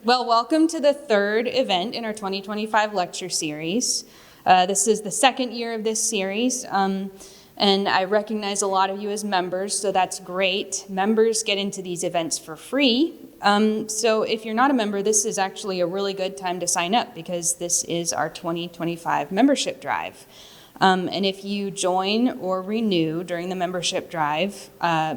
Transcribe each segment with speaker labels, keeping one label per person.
Speaker 1: Well, welcome to the third event in our 2025 lecture series. This is the second year of this series, and I recognize a lot of you as members, so that's great. Members get into these events for free, so if you're not a member, this is actually a really good time to sign up because this is our 2025 membership drive. And if you join or renew during the membership drive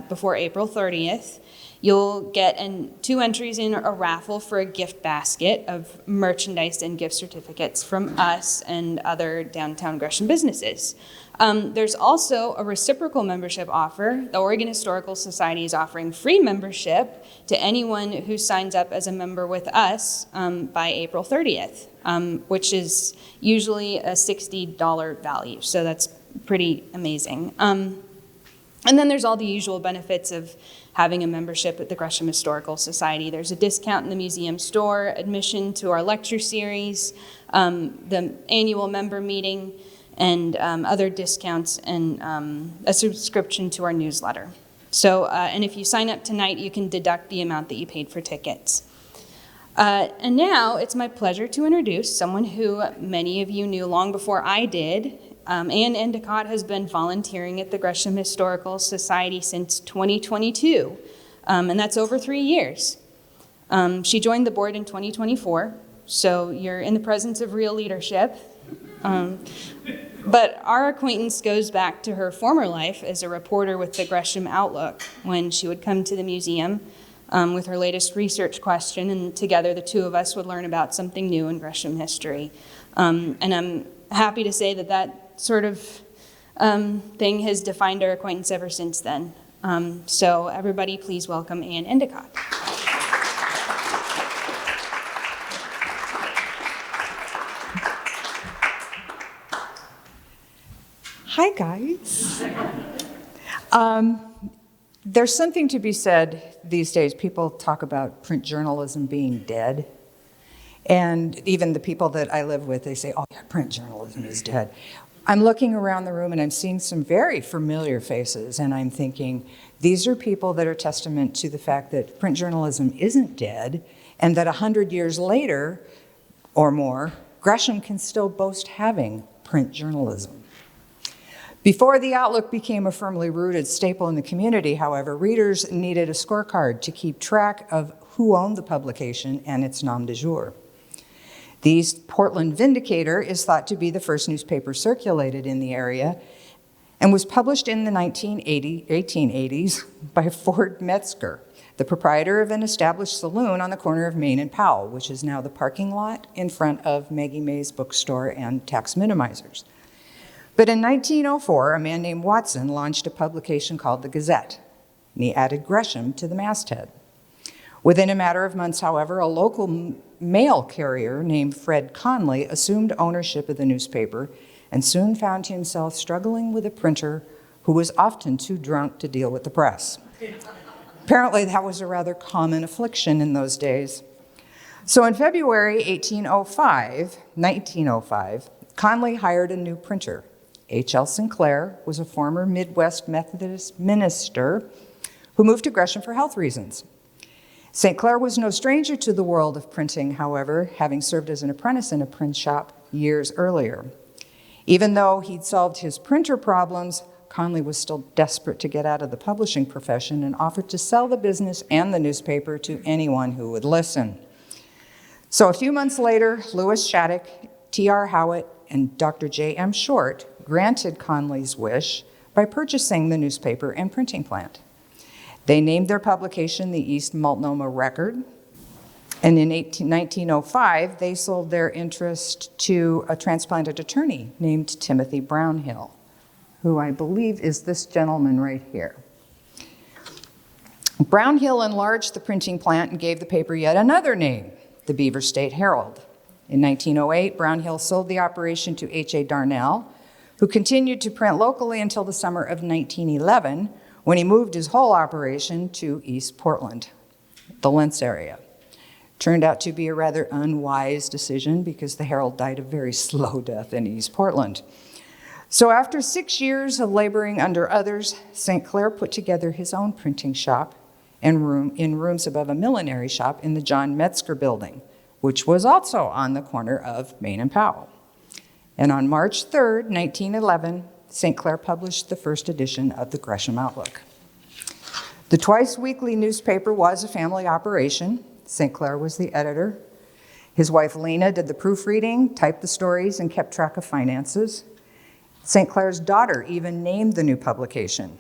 Speaker 1: before April 30th, you'll get 2 entries in a raffle for a gift basket of merchandise and gift certificates from us and other downtown Gresham businesses. There's also a reciprocal membership offer. The Oregon Historical Society is offering free membership to anyone who signs up as a member with us by April 30th, which is usually a $60 value, so that's pretty amazing. And then there's all the usual benefits of having a membership at the Gresham Historical Society. There's a discount in the museum store, admission to our lecture series, the annual member meeting, and other discounts, and a subscription to our newsletter. So, and if you sign up tonight, you can deduct the amount that you paid for tickets. And now it's my pleasure to introduce someone who many of you knew long before I did. Anne Endicott has been volunteering at the Gresham Historical Society since 2022, and that's over 3 years. She joined the board in 2024, so you're in the presence of real leadership. But our acquaintance goes back to her former life as a reporter with the Gresham Outlook, when she would come to the museum with her latest research question, and together the two of us would learn about something new in Gresham history. And I'm happy to say that sort of thing has defined our acquaintance ever since then. So everybody please welcome Anne Endicott.
Speaker 2: Hi, guys. There's something to be said these days. People talk about print journalism being dead. And even the people that I live with, they say, oh, yeah, print journalism is dead. I'm looking around the room and I'm seeing some very familiar faces, and I'm thinking, these are people that are testament to the fact that print journalism isn't dead, and that 100 years later or more, Gresham can still boast having print journalism. Before the Outlook became a firmly rooted staple in the community, however, readers needed a scorecard to keep track of who owned the publication and its nom de jour. The East Portland Vindicator is thought to be the first newspaper circulated in the area and was published in the 1880s by Ford Metzger, the proprietor of an established saloon on the corner of Main and Powell, which is now the parking lot in front of Maggie May's bookstore and Tax Minimizers. But in 1904, a man named Watson launched a publication called the Gazette, and he added Gresham to the masthead. Within a matter of months, however, a local mail carrier named Fred Conley assumed ownership of the newspaper and soon found himself struggling with a printer who was often too drunk to deal with the press. Apparently, that was a rather common affliction in those days. So in February 1905, Conley hired a new printer. H.L. Sinclair was a former Midwest Methodist minister who moved to Gresham for health reasons. St. Clair was no stranger to the world of printing, however, having served as an apprentice in a print shop years earlier. Even though he'd solved his printer problems, Conley was still desperate to get out of the publishing profession and offered to sell the business and the newspaper to anyone who would listen. So a few months later, Lewis Shattuck, T.R. Howitt, and Dr. J.M. Short granted Conley's wish by purchasing the newspaper and printing plant. They named their publication the East Multnomah Record, and in 1905, they sold their interest to a transplanted attorney named Timothy Brownhill, who I believe is this gentleman right here. Brownhill enlarged the printing plant and gave the paper yet another name, the Beaver State Herald. In 1908, Brownhill sold the operation to H.A. Darnell, who continued to print locally until the summer of 1911, when he moved his whole operation to East Portland, the Lentz area. Turned out to be a rather unwise decision because the Herald died a very slow death in East Portland. So after 6 years of laboring under others, St. Clair put together his own printing shop and in rooms above a millinery shop in the John Metzger building, which was also on the corner of Main and Powell. And on March 3rd, 1911, St. Clair published the first edition of the Gresham Outlook. The twice-weekly newspaper was a family operation. St. Clair was the editor. His wife Lena did the proofreading, typed the stories, and kept track of finances. St. Clair's daughter even named the new publication.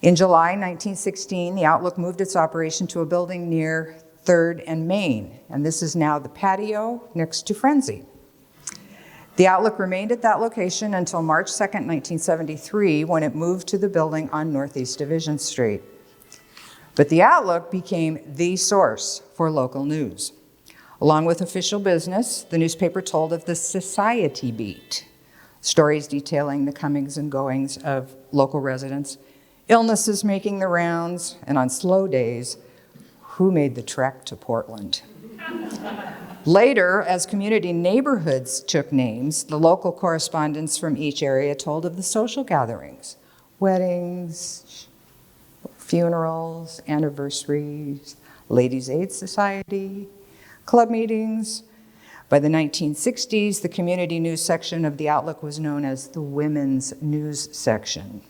Speaker 2: In July 1916, the Outlook moved its operation to a building near 3rd and Main, and this is now the patio next to Frenzy. The Outlook remained at that location until March 2nd, 1973, when it moved to the building on Northeast Division Street. But the Outlook became the source for local news. Along with official business, the newspaper told of the society beat, stories detailing the comings and goings of local residents, illnesses making the rounds, and on slow days, who made the trek to Portland. Later, as community neighborhoods took names, the local correspondents from each area told of the social gatherings, weddings, funerals, anniversaries, Ladies' Aid Society, club meetings. By the 1960s, the community news section of the Outlook was known as the Women's News Section.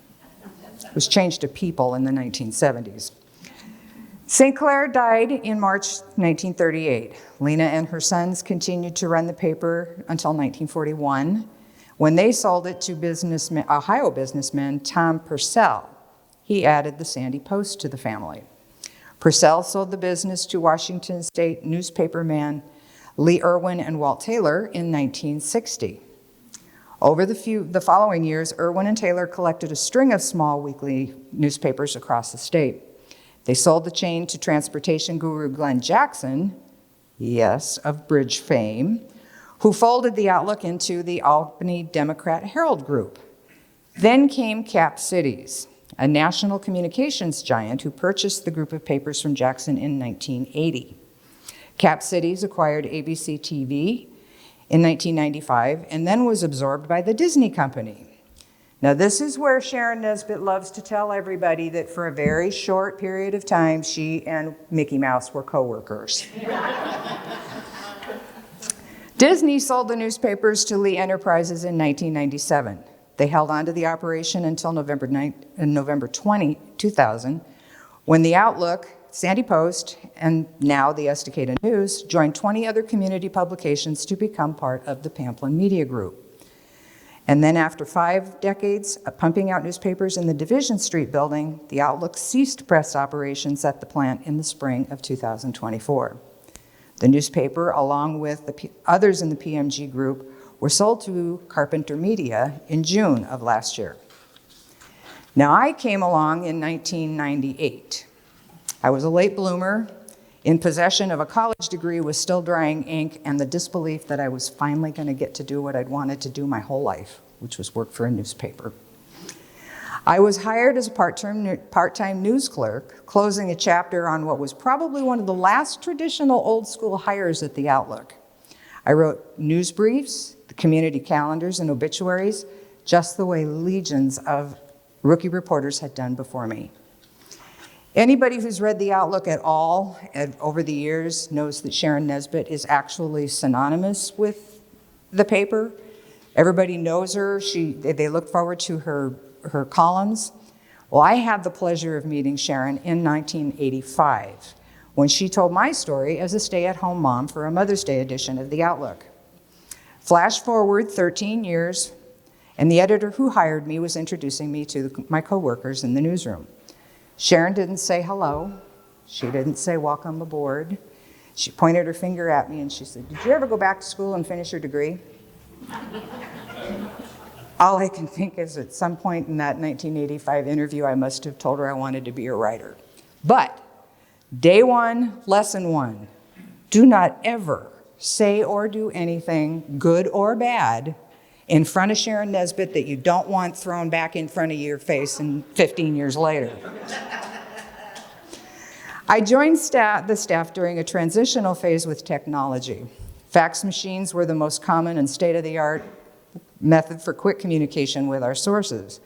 Speaker 2: It was changed to People in the 1970s. St. Clair died in March 1938. Lena and her sons continued to run the paper until 1941, when they sold it to Ohio businessman Tom Purcell. He added the Sandy Post to the family. Purcell sold the business to Washington State newspaperman Lee Irwin and Walt Taylor in 1960. Over the following years, Irwin and Taylor collected a string of small weekly newspapers across the state. They sold the chain to transportation guru Glenn Jackson, yes, of bridge fame, who folded the Outlook into the Albany Democrat Herald Group. Then came Cap Cities, a national communications giant who purchased the group of papers from Jackson in 1980. Cap Cities acquired ABC TV in 1995 and then was absorbed by the Disney Company. Now, this is where Sharon Nesbit loves to tell everybody that for a very short period of time, she and Mickey Mouse were co-workers. Disney sold the newspapers to Lee Enterprises in 1997. They held on to the operation until November 20, 2000, when the Outlook, Sandy Post, and now the Estacada News joined 20 other community publications to become part of the Pamplin Media Group. And then after 5 decades of pumping out newspapers in the Division Street building, the Outlook ceased press operations at the plant in the spring of 2024. The newspaper, along with the others in the PMG group, were sold to Carpenter Media in June of last year. Now, I came along in 1998. I was a late bloomer, in possession of a college degree with still drying ink and the disbelief that I was finally going to get to do what I'd wanted to do my whole life, which was work for a newspaper. I was hired as a part-time news clerk, closing a chapter on what was probably one of the last traditional old-school hires at the Outlook. I wrote news briefs, the community calendars, and obituaries, just the way legions of rookie reporters had done before me. Anybody who's read the Outlook at all over the years knows that Sharon Nesbit is actually synonymous with the paper. Everybody knows her. They look forward to her columns. Well, I had the pleasure of meeting Sharon in 1985 when she told my story as a stay-at-home mom for a Mother's Day edition of the Outlook. Flash forward 13 years, and the editor who hired me was introducing me to my coworkers in the newsroom. Sharon didn't say hello. She didn't say welcome aboard. She pointed her finger at me and she said, "Did you ever go back to school and finish your degree?" All I can think is at some point in that 1985 interview, I must have told her I wanted to be a writer. But day one, lesson one, do not ever say or do anything, good or bad, in front of Sharon Nesbit that you don't want thrown back in front of your face 15 years later. I joined the staff during a transitional phase with technology. Fax machines were the most common and state-of-the-art method for quick communication with our sources.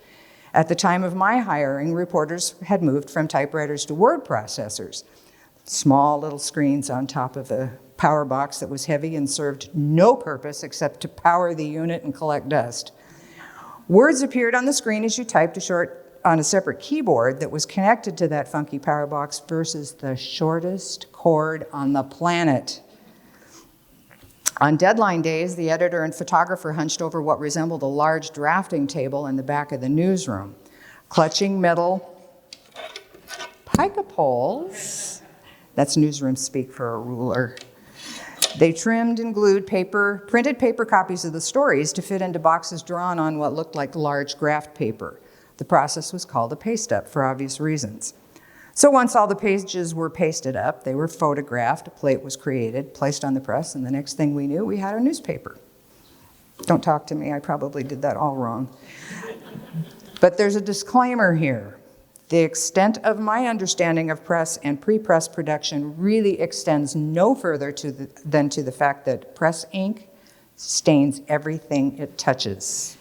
Speaker 2: At the time of my hiring, reporters had moved from typewriters to word processors, small little screens on top of a power box that was heavy and served no purpose except to power the unit and collect dust. Words appeared on the screen as you typed on a separate keyboard that was connected to that funky power box versus the shortest cord on the planet. On deadline days, the editor and photographer hunched over what resembled a large drafting table in the back of the newsroom, clutching metal pica poles. That's newsroom speak for a ruler. They trimmed and glued printed paper copies of the stories to fit into boxes drawn on what looked like large graph paper. The process was called a paste-up for obvious reasons. So once all the pages were pasted up, they were photographed, a plate was created, placed on the press, and the next thing we knew, we had a newspaper. Don't talk to me, I probably did that all wrong. But there's a disclaimer here. The extent of my understanding of press and pre-press production really extends no further than to the fact that press ink stains everything it touches.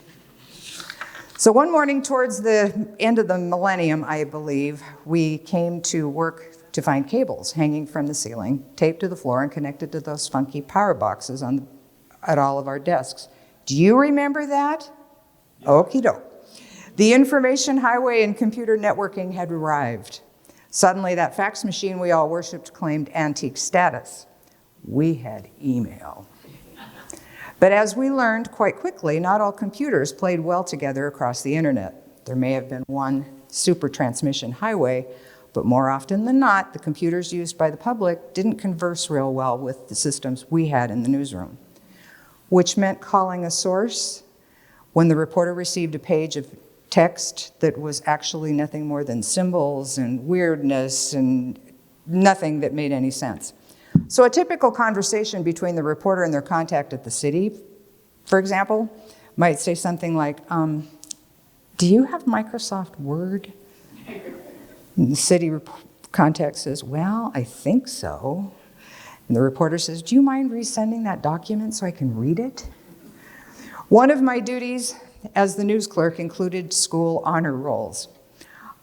Speaker 2: So one morning towards the end of the millennium, I believe, we came to work to find cables hanging from the ceiling, taped to the floor and connected to those funky power boxes at all of our desks. Do you remember that? Okie doke. The information highway and computer networking had arrived. Suddenly, that fax machine we all worshipped claimed antique status. We had email. But as we learned quite quickly, not all computers played well together across the internet. There may have been one super transmission highway, but more often than not, the computers used by the public didn't converse real well with the systems we had in the newsroom, which meant calling a source when the reporter received a page of text that was actually nothing more than symbols and weirdness and nothing that made any sense. So a typical conversation between the reporter and their contact at the city, for example, might say something like, do you have Microsoft Word? And the city contact says, well, I think so. And the reporter says, do you mind resending that document so I can read it? One of my duties as the news clerk included school honor rolls.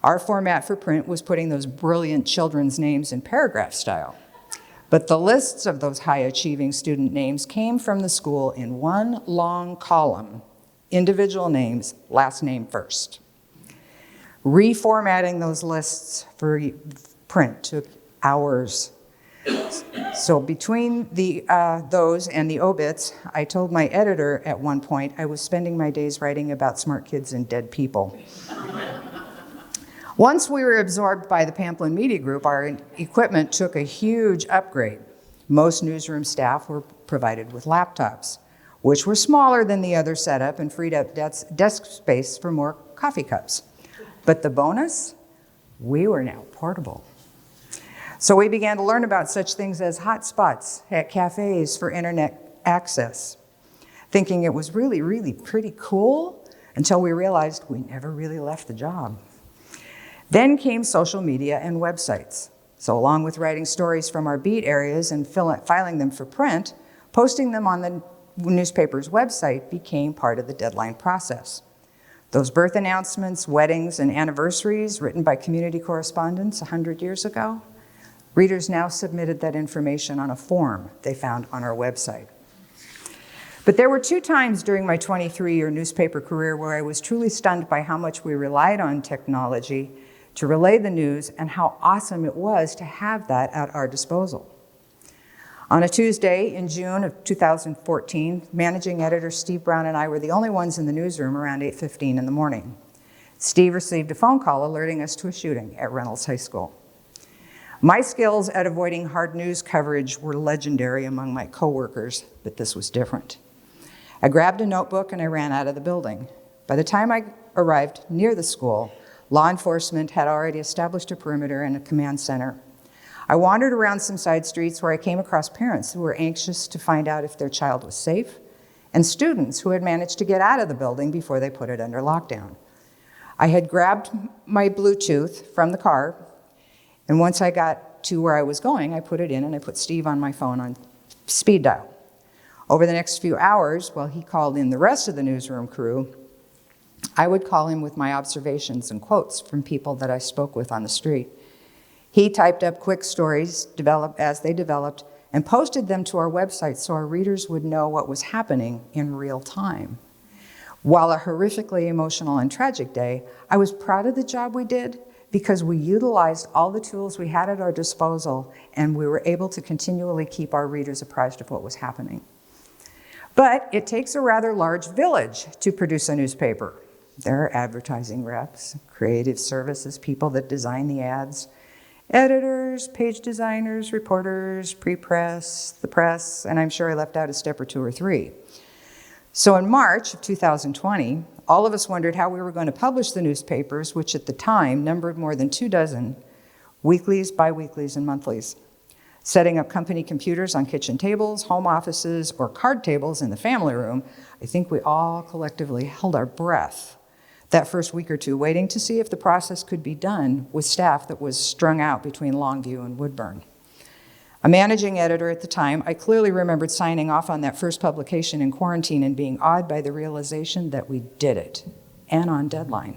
Speaker 2: Our format for print was putting those brilliant children's names in paragraph style. But the lists of those high-achieving student names came from the school in one long column, individual names, last name first. Reformatting those lists for print took hours. So between those and the obits, I told my editor at one point I was spending my days writing about smart kids and dead people. Once we were absorbed by the Pamplin Media Group, our equipment took a huge upgrade. Most newsroom staff were provided with laptops, which were smaller than the other setup and freed up desk space for more coffee cups. But the bonus, we were now portable. So we began to learn about such things as hotspots at cafes for internet access, thinking it was really, really pretty cool until we realized we never really left the job. Then came social media and websites. So along with writing stories from our beat areas and filing them for print, posting them on the newspaper's website became part of the deadline process. Those birth announcements, weddings, and anniversaries written by community correspondents 100 years ago, readers now submitted that information on a form they found on our website. But there were 2 times during my 23-year newspaper career where I was truly stunned by how much we relied on technology to relay the news and how awesome it was to have that at our disposal. On a Tuesday in June of 2014, managing editor Steve Brown and I were the only ones in the newsroom around 8:15 in the morning. Steve received a phone call alerting us to a shooting at Reynolds High School. My skills at avoiding hard news coverage were legendary among my coworkers, but this was different. I grabbed a notebook and I ran out of the building. By the time I arrived near the school, law enforcement had already established a perimeter and a command center. I wandered around some side streets where I came across parents who were anxious to find out if their child was safe, and students who had managed to get out of the building before they put it under lockdown. I had grabbed my Bluetooth from the car, and once I got to where I was going, I put it in and I put Steve on my phone on speed dial. Over the next few hours, while he called in the rest of the newsroom crew, I would call him with my observations and quotes from people that I spoke with on the street. He typed up quick stories as they developed and posted them to our website so our readers would know what was happening in real time. While a horrifically emotional and tragic day, I was proud of the job we did because we utilized all the tools we had at our disposal and we were able to continually keep our readers apprised of what was happening. But it takes a rather large village to produce a newspaper. There are advertising reps, creative services, people that design the ads, editors, page designers, reporters, pre-press, the press, and I'm sure I left out a step or two or three. So in March of 2020, all of us wondered how we were going to publish the newspapers, which at the time numbered more than 24, weeklies, bi-weeklies, and monthlies. Setting up company computers on kitchen tables, home offices, or card tables in the family room, I think we all collectively held our breath that first week or two, waiting to see if the process could be done with staff that was strung out between Longview and Woodburn. A managing editor at the time, I clearly remembered signing off on that first publication in quarantine and being awed by the realization that we did it, and on deadline.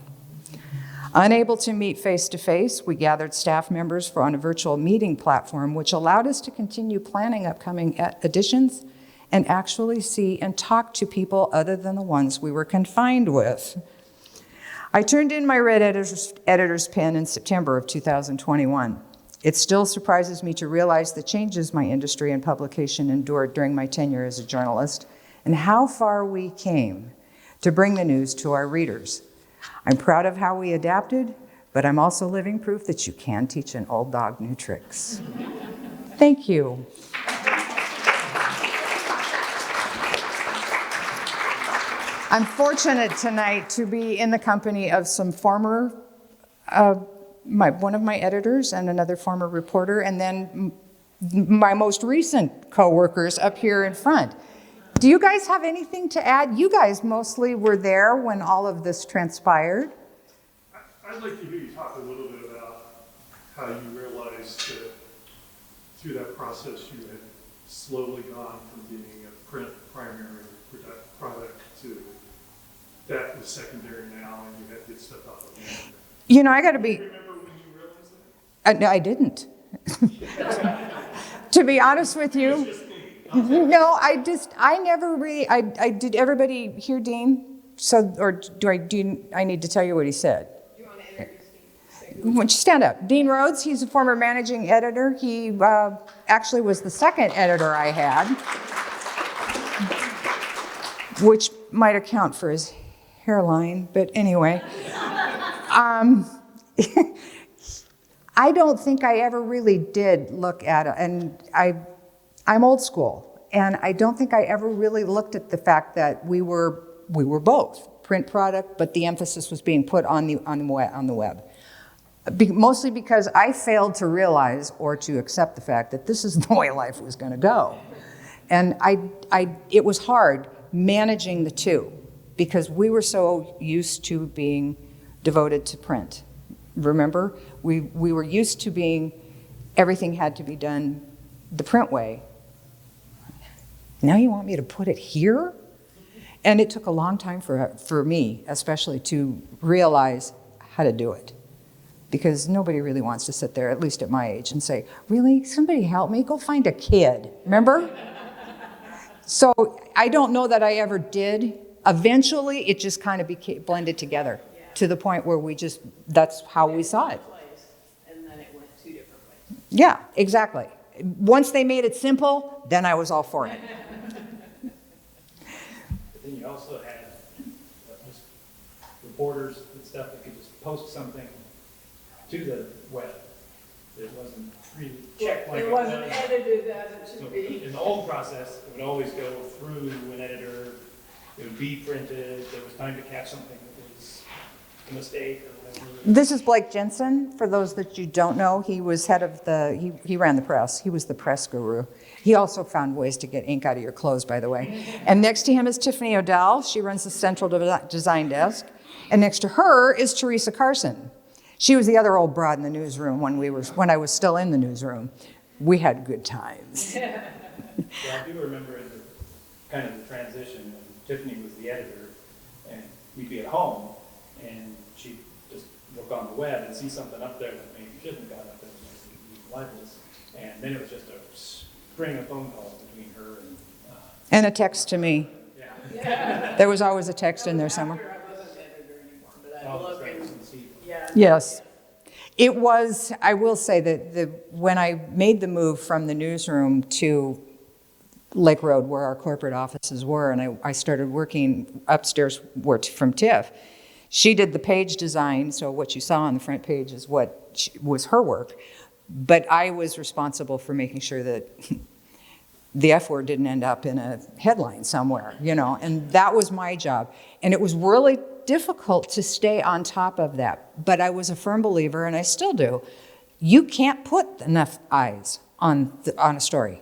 Speaker 2: Unable to meet face-to-face, we gathered staff members on a virtual meeting platform, which allowed us to continue planning upcoming editions and actually see and talk to people other than the ones we were confined with. I turned in my red editor's pen in September of 2021. It still surprises me to realize the changes my industry and publication endured during my tenure as a journalist and how far we came to bring the news to our readers. I'm proud of how we adapted, but I'm also living proof that you can teach an old dog new tricks. Thank you. I'm fortunate tonight to be in the company of some former one of my editors and another former reporter, and then my most recent co-workers up here in front. Do you guys have anything to add? You guys mostly were there when all of this transpired.
Speaker 3: I'd like to hear you talk a little bit about how you realized that through that process you had slowly gone from being a print primary product to that was secondary now, and you had to get stuff out of the hand.
Speaker 2: You know, I got to be.
Speaker 3: Do you remember when you realized that?
Speaker 2: No, I didn't. To be honest with you, no, I never really, did everybody hear Dean? So, or do I need to tell you what he said?
Speaker 4: Do you want to introduce Dean?
Speaker 2: Why don't you stand up? Dean Rhodes, he's a former managing editor. He actually was the second editor I had, which might account for his hairline, but anyway. I don't think I ever really did look at it, and I'm old school, and I don't think I ever really looked at the fact that we were both print product, but the emphasis was being put on the web. Mostly because I failed to realize or to accept the fact that this is the way life was going to go, and it was hard managing the two because we were so used to being devoted to print. Remember, we were used to being, everything had to be done the print way. Now you want me to put it here? And it took a long time for me, especially, to realize how to do it. Because nobody really wants to sit there, at least at my age, and say, really, somebody help me, go find a kid, remember? So I don't know that I ever did. Eventually, it just kind of blended together. To the point where that's how we saw it.
Speaker 4: And then it went two different ways.
Speaker 2: Yeah, exactly. Once they made it simple, then I was all for it.
Speaker 5: But then you also had just reporters and stuff that could just post something to the web. It wasn't really checked like
Speaker 4: it wasn't edited as it should be.
Speaker 5: In the old process, it would always go through an editor. It would be printed. There was time to catch something that was a mistake or whatever.
Speaker 2: This is Blake Jensen. For those that you don't know, he was head of he ran the press. He was the press guru. He also found ways to get ink out of your clothes, by the way. And next to him is Tiffany O'Dell. She runs the central design desk. And next to her is Teresa Carson. She was the other old broad in the newsroom when I was still in the newsroom. We had good times.
Speaker 5: Yeah, I do remember kind of the transition when Tiffany was the editor. And we'd be at home, and she'd just look on the web and see something up there that maybe shouldn't have gotten up there, like libels. And then it was just a string of phone calls between her
Speaker 2: And a text to me.
Speaker 5: yeah.
Speaker 2: There was always a text in there somewhere.
Speaker 4: I wasn't editor anymore, but I
Speaker 5: All the
Speaker 4: look
Speaker 5: threats
Speaker 4: and,
Speaker 5: and see.
Speaker 4: yeah.
Speaker 2: Yes. It was, I will say that when I made the move from the newsroom to Lake Road, where our corporate offices were, and I started working upstairs from Tiff, she did the page design, so what you saw on the front page is what was her work. But I was responsible for making sure that the F word didn't end up in a headline somewhere, and that was my job. And it was really difficult to stay on top of that. But I was a firm believer, and I still do, you can't put enough eyes on a story.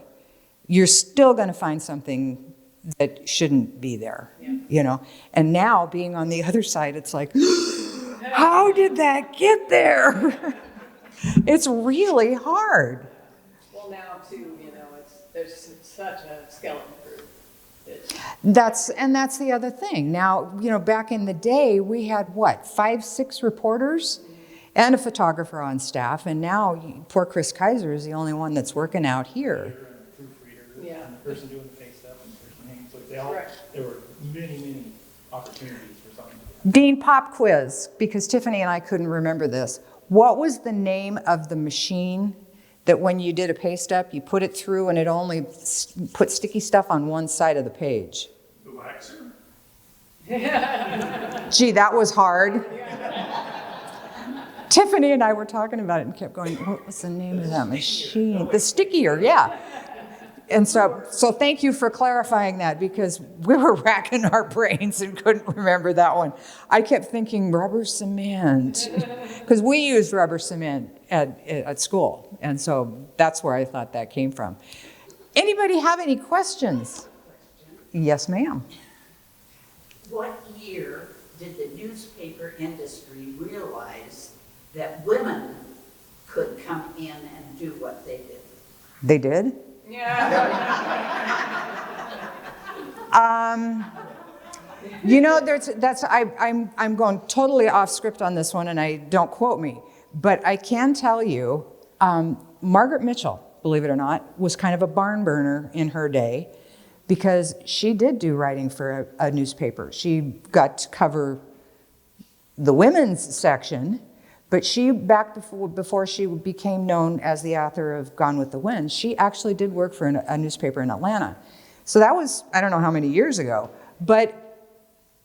Speaker 2: You're still going to find something that shouldn't be there, And now, being on the other side, it's like, how did that get there? It's really hard.
Speaker 4: Well, now too, there's such a skeleton crew.
Speaker 2: That's the other thing. Now, back in the day, we had 5, 6 reporters and a photographer on staff, and now poor Chris Kaiser is the only one that's working out here.
Speaker 5: And a proofreader,
Speaker 4: Yeah.
Speaker 5: and the person doing the face stuff, and the person hanging. So
Speaker 4: Correct.
Speaker 5: there were many opportunities for something.
Speaker 2: Dean, pop quiz, because Tiffany and I couldn't remember this. What was the name of the machine that when you did a paste up, you put it through and it only put sticky stuff on one side of the page?
Speaker 3: The waxer?
Speaker 2: Gee, that was hard. Tiffany and I were talking about it and kept going, what was the name of that machine? The stickier, yeah. And so thank you for clarifying that, because we were racking our brains and couldn't remember that one. I kept thinking rubber cement, because we used rubber cement at school. And so that's where I thought that came from. Anybody have any questions? Yes, ma'am.
Speaker 6: What year did the newspaper industry realize that women could come in and do what they did?
Speaker 2: They did? I'm going totally off script on this one, and I don't quote me, but I can tell you, Margaret Mitchell, believe it or not, was kind of a barn burner in her day, because she did do writing for a newspaper. She got to cover the women's section, but she, back before she became known as the author of Gone with the Wind, she actually did work for a newspaper in Atlanta. So that was, I don't know how many years ago, but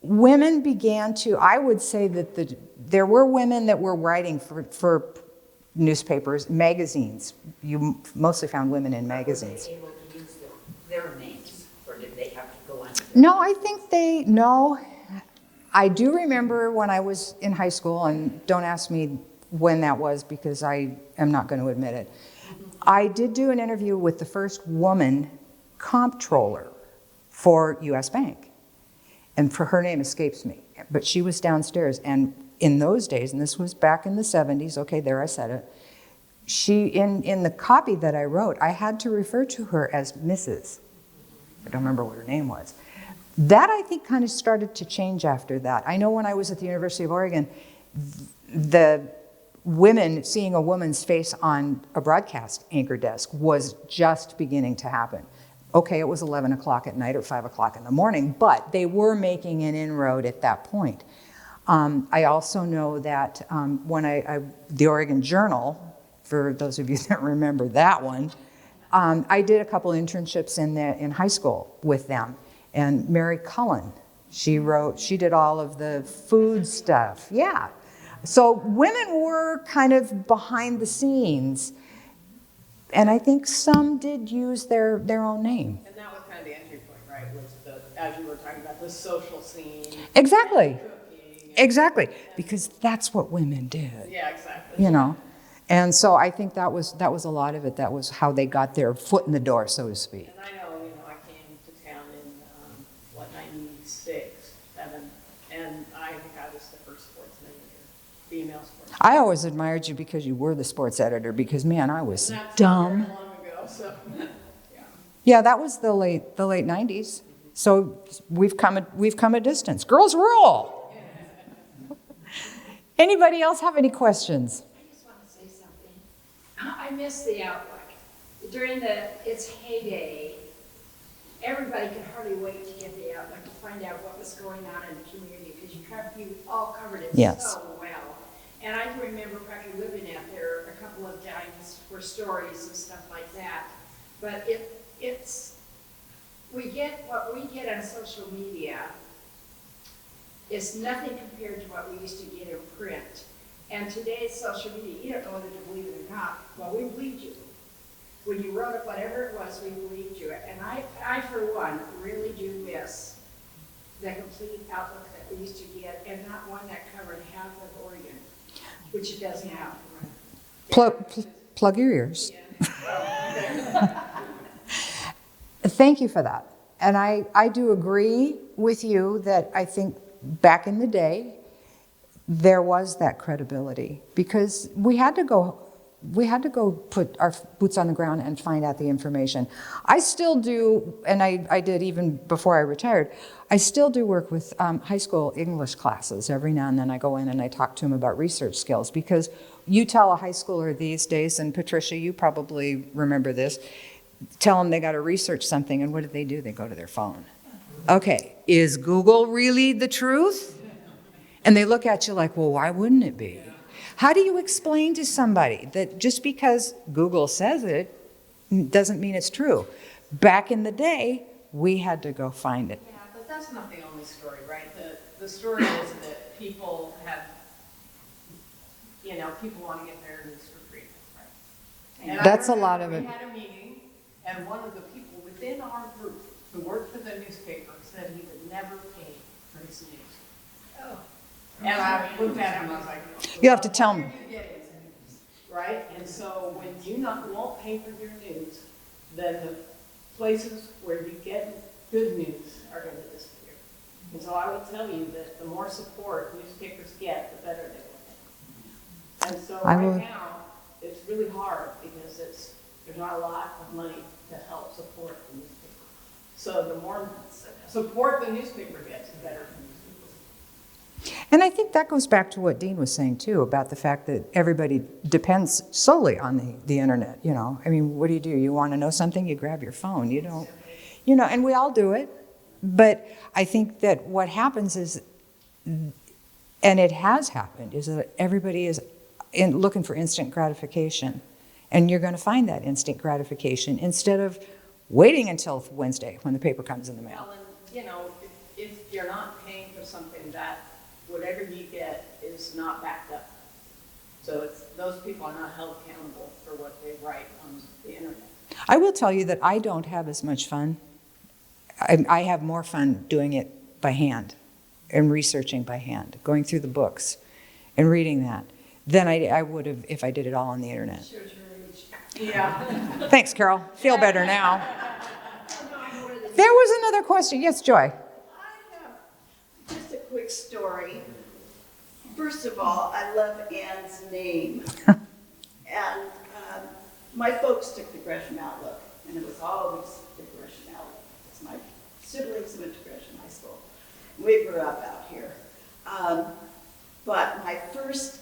Speaker 2: women began to, I would say that there were women that were writing for newspapers, magazines. You mostly found women in magazines.
Speaker 6: Were they able to use their names, or did they have to go under?
Speaker 2: No, I think no. I do remember when I was in high school, and don't ask me when that was because I am not going to admit it. I did do an interview with the first woman comptroller for U.S. Bank. And her name escapes me, but she was downstairs. And in those days, and this was back in the 70s, okay, there I said it, she, in the copy that I wrote, I had to refer to her as Mrs. I don't remember what her name was. That, I think, kind of started to change after that. I know when I was at the University of Oregon, the women, seeing a woman's face on a broadcast anchor desk was just beginning to happen. Okay, it was 11 o'clock at night or 5 o'clock in the morning, but they were making an inroad at that point. I also know that when the Oregon Journal, for those of you that remember that one, I did a couple internships in high school with them. And Mary Cullen, she did all of the food stuff. Yeah. So women were kind of behind the scenes. And I think some did use their own name.
Speaker 4: And that was kind of the entry point, right? Was as you were talking about, the social scene.
Speaker 2: Exactly.
Speaker 4: Cooking.
Speaker 2: Exactly. Because that's what women did.
Speaker 4: Yeah, exactly.
Speaker 2: And so I think that was a lot of it. That was how they got their foot in the door, so to speak.
Speaker 4: And I know, I came to town in, 96, 7, and I think I was the first sports editor, female sports.
Speaker 2: I always admired you because you were the sports editor, because, man, I was
Speaker 4: And that's
Speaker 2: dumb.
Speaker 4: not very long ago, so, yeah.
Speaker 2: Yeah, that was the late 90s. So we've come a distance. Girls rule. Anybody else have any questions?
Speaker 7: I just want to say something. I miss the Outlook. During its heyday, everybody could hardly wait to get the Outlook to find out what was going on in the community, because you all covered it
Speaker 2: Yes.
Speaker 7: so well. And I can remember probably living out there a couple of times for stories and stuff like that. But we get what we get on social media is nothing compared to what we used to get in print. And today's social media, you don't know whether to believe it or not. Well, we believed you. When you wrote it, whatever it was, we believed you. And I for one, really do miss the complete Outlook that we used to get, and not one that covered half of Oregon, which it does now.
Speaker 2: Plug your ears. Thank you for that. And I do agree with you that I think back in the day, there was that credibility, because we had to go put our boots on the ground and find out the information. I still do, and I did even before I retired, I still do work with high school English classes. Every now and then I go in and I talk to them about research skills, because you tell a high schooler these days, and Patricia, you probably remember this, tell them they got to research something, and what do? They go to their phone. Okay, is Google really the truth? And they look at you like, well, why wouldn't it be? How do you explain to somebody that just because Google says it doesn't mean it's true? Back in the day, we had to go find it.
Speaker 4: Yeah, but that's not the only story, right? The story is that people have, people want to get their news for free, right? And
Speaker 2: That's a lot of it.
Speaker 4: We had a meeting, and one of the people within our group who worked for the newspaper said he would never pay for his news. Oh. And I looked at him, and I was like,
Speaker 2: You have to tell them.
Speaker 4: what are you getting? Right? And so when you won't pay for your news, then the places where you get good news are going to disappear. And so I would tell you that the more support newspapers get, the better they will. And so now, it's really hard, because there's not a lot of money to help support the newspaper. So the more support the newspaper gets, the better.
Speaker 2: And I think that goes back to what Dean was saying too, about the fact that everybody depends solely on the internet. I mean, what do? You want to know something, you grab your phone. You don't, and we all do it. But I think that what happens is, and it has happened, is that everybody is looking for instant gratification. And you're going to find that instant gratification instead of waiting until Wednesday when the paper comes in the mail.
Speaker 4: Well, and, if you're not paying for something, that whatever you get is not backed up. So those people are not held accountable for what they write on the internet.
Speaker 2: I will tell you that I don't have as much fun. I have more fun doing it by hand and researching by hand, going through the books and reading that, than I would have if I did it all on the internet.
Speaker 7: Shows your age.
Speaker 4: Yeah.
Speaker 2: Thanks, Carol. Feel better now. There was another question. Yes, Joy.
Speaker 8: I have just a quick story. First of all, I love Anne's name. And my folks took the Gresham Outlook, and it was always the Gresham Outlook. It's my siblings who went to Gresham High School. We grew up out here. But my first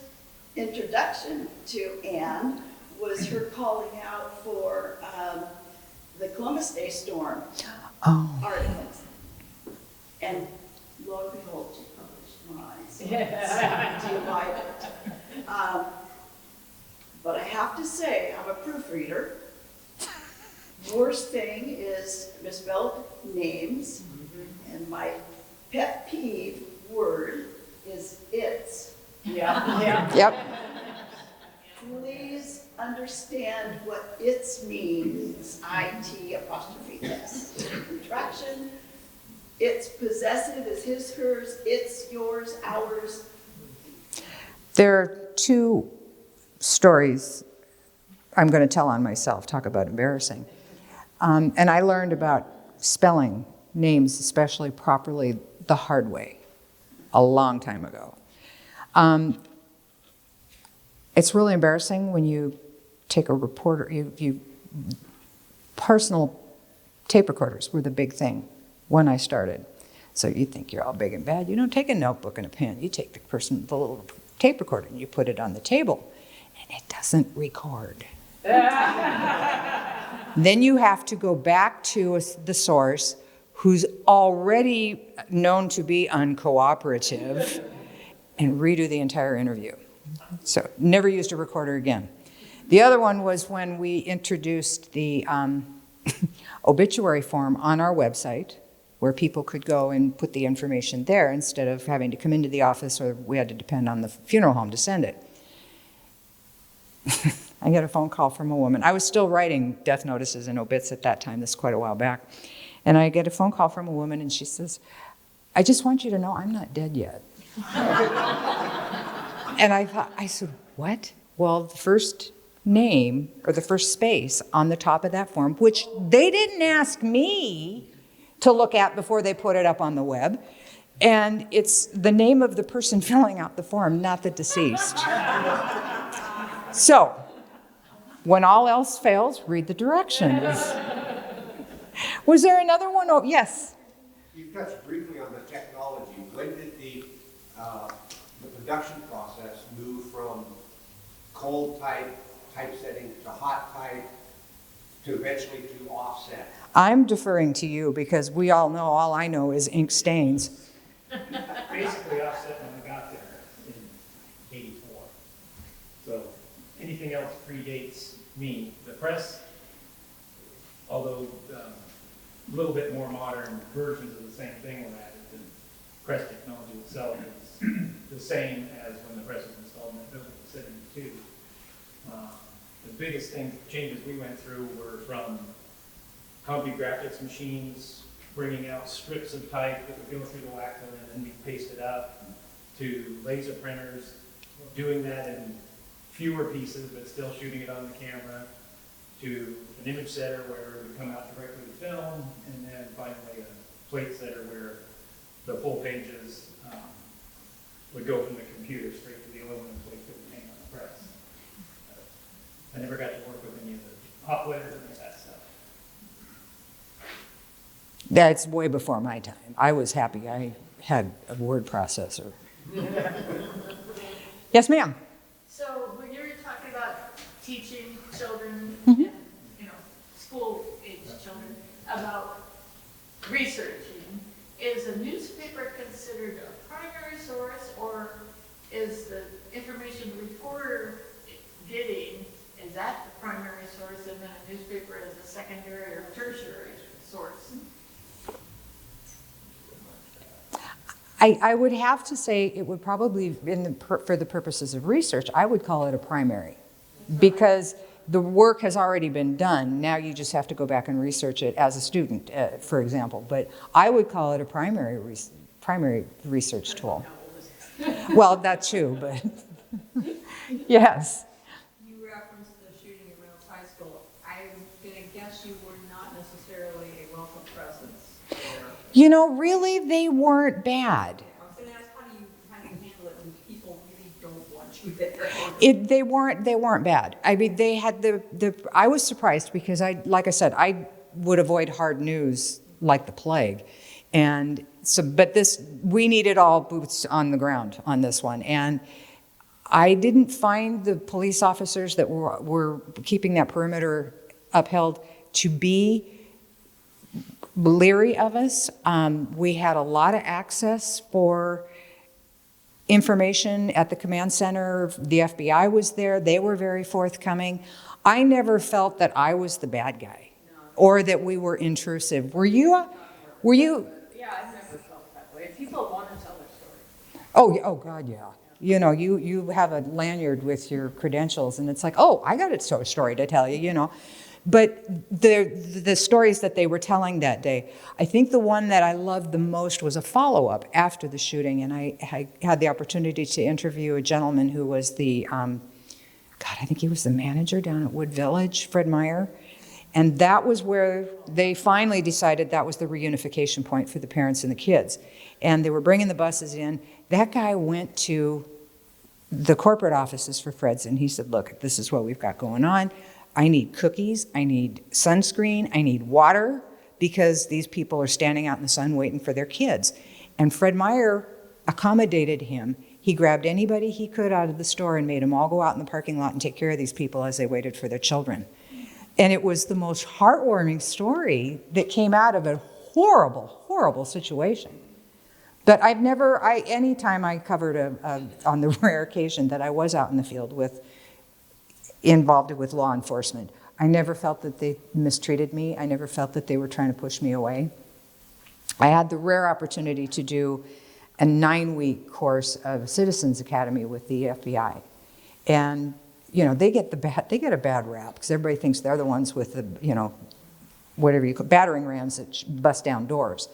Speaker 8: introduction to Anne was her calling out for the Columbus Day storm articles. And lo and behold, she published mine. So it's delighted. But I have to say, I'm a proofreader. Worst thing is misspelled names. And my pet peeve word is it's.
Speaker 4: Yeah.
Speaker 2: Yep.
Speaker 8: Please understand what it's means, IT apostrophe S. Contraction, it's possessive is his, hers, it's yours, ours.
Speaker 2: There are two stories I'm going to tell on myself, talk about embarrassing. And I learned about spelling names, especially properly, the hard way, a long time ago. It's really embarrassing when you take a reporter, personal tape recorders were the big thing when I started. So you think you're all big and bad. You don't take a notebook and a pen. You take the little tape recorder and you put it on the table, and it doesn't record. Then you have to go back to the source who's already known to be uncooperative and redo the entire interview. So never used a recorder again. The other one was when we introduced the obituary form on our website, where people could go and put the information there instead of having to come into the office, or we had to depend on the funeral home to send it. I got a phone call from a woman. I was still writing death notices and obits at that time. This is quite a while back. And I get a phone call from a woman, and she says, "I just want you to know I'm not dead yet." And I said, "What?" Well, the first name or the first space on the top of that form, which they didn't ask me to look at before they put it up on the web, and it's the name of the person filling out the form, not the deceased. So, when all else fails, read the directions. Was there another one? Oh, yes.
Speaker 9: You touched briefly on the technology. When did the production process move from cold typesetting to hot type to eventually to offset?
Speaker 2: I'm deferring to you because we all know, all I know is ink stains.
Speaker 5: Basically offset when I got there in '84. So anything else predates me. The press, although a little bit more modern versions of the same thing were added, the press technology itself is the same as when the press was installed in that building in '72. The biggest changes we went through were from computer graphics machines bringing out strips of type that would go through the wacko and then be pasted up, to laser printers, doing that in fewer pieces but still shooting it on the camera, to an image setter where it would come out directly to film, and then finally a plate setter where the full pages would go from the computer straight to the aluminum plate that would hang on the press. I never got to work with any of the hot wetters or any of that stuff.
Speaker 2: That's way before my time. I was happy I had a word processor. Yes, ma'am.
Speaker 10: So when you were talking about teaching children,
Speaker 2: Mm-hmm.
Speaker 10: and, school-age children, about researching, is a newspaper considered a primary source, or is the information the reporter getting, is that the primary source, and then a newspaper is a secondary or tertiary source?
Speaker 2: I would have to say it would probably, for the purposes of research, I would call it a primary, because the work has already been done. Now you just have to go back and research it as a student, for example. But I would call it a primary research tool. Well, that too, but yes.
Speaker 11: You referenced the shooting at Reynolds High School. I'm going to guess you were not necessarily a welcome presence there.
Speaker 2: You know, really, they weren't bad.
Speaker 11: I was going to ask, how do you handle it when people really don't want you there?
Speaker 2: They weren't bad. I mean, they had I was surprised because like I said, I would avoid hard news like the plague. And so, but we needed all boots on the ground on this one. And I didn't find the police officers that were keeping that perimeter upheld to be leery of us. We had a lot of access for information at the command center. The FBI was there. They were very forthcoming. I never felt that I was the bad guy or that we were intrusive. Were you?
Speaker 4: Yeah, I've never felt that way. People want to tell their story.
Speaker 2: Oh, God, yeah. You know, you have a lanyard with your credentials, and it's like, oh, I got a story to tell you, you know. But the stories that they were telling that day, I think the one that I loved the most was a follow-up after the shooting, and I had the opportunity to interview a gentleman who was I think he was the manager down at Wood Village, Fred Meyer, and that was where they finally decided that was the reunification point for the parents and the kids. And they were bringing the buses in. That guy went to the corporate offices for Fred's, and he said, look, this is what we've got going on. I need cookies, I need sunscreen, I need water, because these people are standing out in the sun waiting for their kids. And Fred Meyer accommodated him. He grabbed anybody he could out of the store and made them all go out in the parking lot and take care of these people as they waited for their children. And it was the most heartwarming story that came out of a horrible, horrible situation. But anytime I covered on the rare occasion that I was out in the field involved with law enforcement, I never felt that they mistreated me. I never felt that they were trying to push me away. I had the rare opportunity to do a 9-week course of Citizens Academy with the FBI. And, they get a bad rap because everybody thinks they're the ones with the, whatever you call battering rams that bust down doors.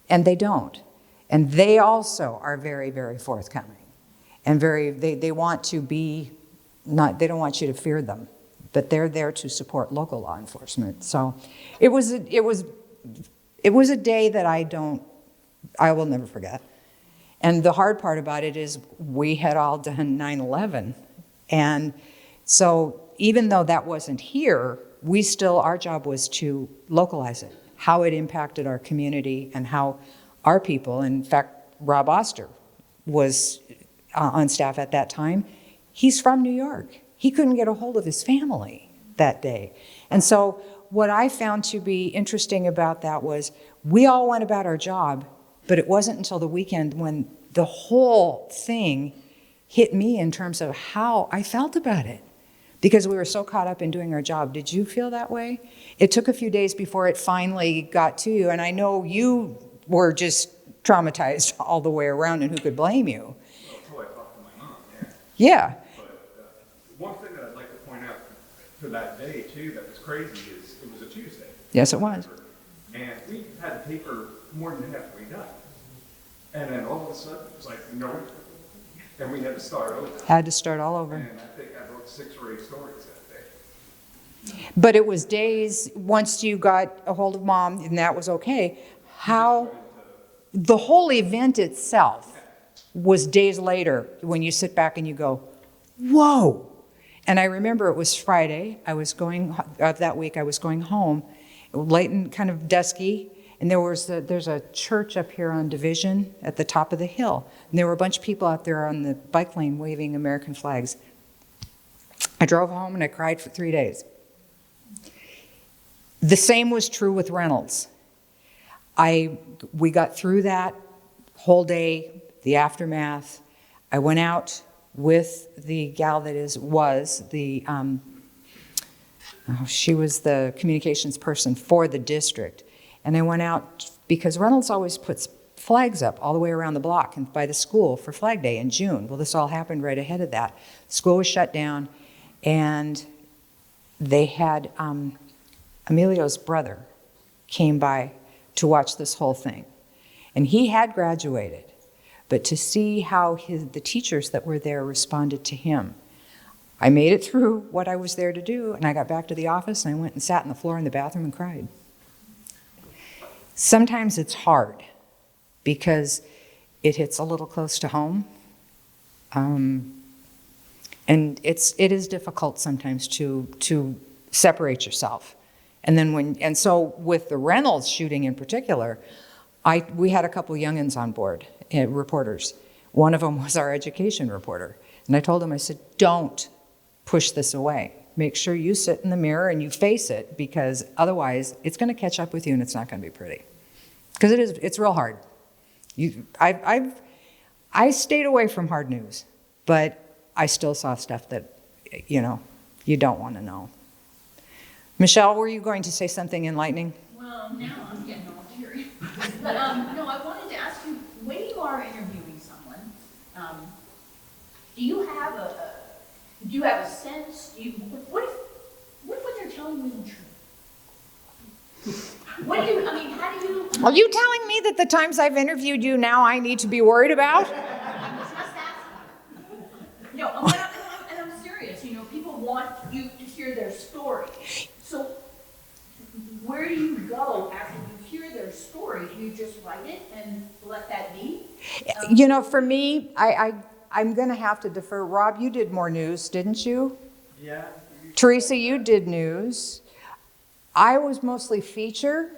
Speaker 2: And they don't. And they also are very, very forthcoming. And they want to be, they don't want you to fear them, but they're there to support local law enforcement. So it was a day that I will never forget. And the hard part about it is we had all done 9/11. And so even though that wasn't here, our job was to localize it, how it impacted our community and how our people, in fact, Rob Oster was on staff at that time. He's from New York. He couldn't get a hold of his family that day. And so what I found to be interesting about that was we all went about our job, but it wasn't until the weekend when the whole thing hit me in terms of how I felt about it, because we were so caught up in doing our job. Did you feel that way? It took a few days before it finally got to you, and I know you were just traumatized all the way around, and who could blame you?
Speaker 12: Well, until I talked to my mom,
Speaker 2: Yeah.
Speaker 12: But one thing that I'd like to point out for that day, too, that was crazy is it was a Tuesday.
Speaker 2: Yes, it was.
Speaker 12: And we had the paper more than halfway done. And then all of a sudden, it was like, no. And we had to start over.
Speaker 2: Had to start all over.
Speaker 12: And I think I wrote 6 or 8 stories that day.
Speaker 2: But it was days, once you got a hold of Mom, and that was okay, how the whole event itself was days later when you sit back and you go, whoa. And I remember it was Friday. That week I was going home, late and kind of dusky, and there's a church up here on Division at the top of the hill. And there were a bunch of people out there on the bike lane waving American flags. I drove home and I cried for 3 days. The same was true with Reynolds. We got through that whole day, the aftermath. I went out with the gal she was the communications person for the district. And I went out because Reynolds always puts flags up all the way around the block and by the school for Flag Day in June. Well, this all happened right ahead of that. School was shut down, and they had Emilio's brother came by to watch this whole thing. And he had graduated, but to see how the teachers that were there responded to him. I made it through what I was there to do, and I got back to the office, and I went and sat on the floor in the bathroom and cried. Sometimes it's hard because it hits a little close to home. And it is difficult sometimes to separate yourself. And so with the Reynolds shooting in particular, we had a couple youngins on board, reporters. One of them was our education reporter. And I told him, I said, don't push this away. Make sure you sit in the mirror and you face it, because otherwise it's going to catch up with you and it's not going to be pretty. Because it's real hard. I stayed away from hard news, but I still saw stuff that, you don't want to know. Michelle, were you going to say something enlightening?
Speaker 10: Well, now I'm getting all teary. But no, I wanted to ask you, when you are interviewing someone, do you have a sense? What if they're telling you the truth? How do you?
Speaker 2: Are you telling me that the times I've interviewed you now I need to be worried about?
Speaker 10: I'm just asking. No, and I'm serious. People want you to hear their story. So where do you go after you hear their story? Do you just write it and let that be?
Speaker 2: For me, I'm going to have to defer. Rob, you did more news, didn't you?
Speaker 5: Yeah.
Speaker 2: Teresa, you did news. I was mostly feature,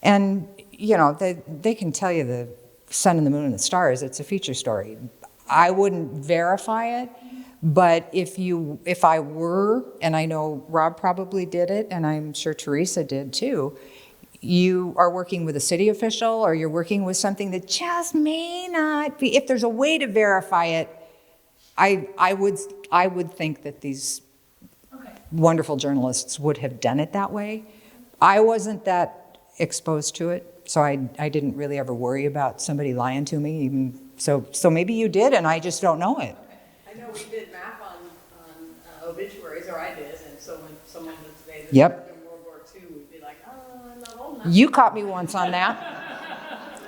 Speaker 2: And, they can tell you the sun and the moon and the stars, it's a feature story. I wouldn't verify it, but if I were, and I know Rob probably did it, and I'm sure Teresa did too, you are working with a city official or you're working with something that just may not be, if there's a way to verify it, I would think that these wonderful journalists would have done it that way. I wasn't that exposed to it, so I didn't really ever worry about somebody lying to me. Even so maybe you did, and I just don't know it.
Speaker 11: I know we did math on obituaries, or I did, and so when someone would say that
Speaker 2: Yep.
Speaker 11: in World War II, we'd be like, I'm not old enough.
Speaker 2: You caught me once on that.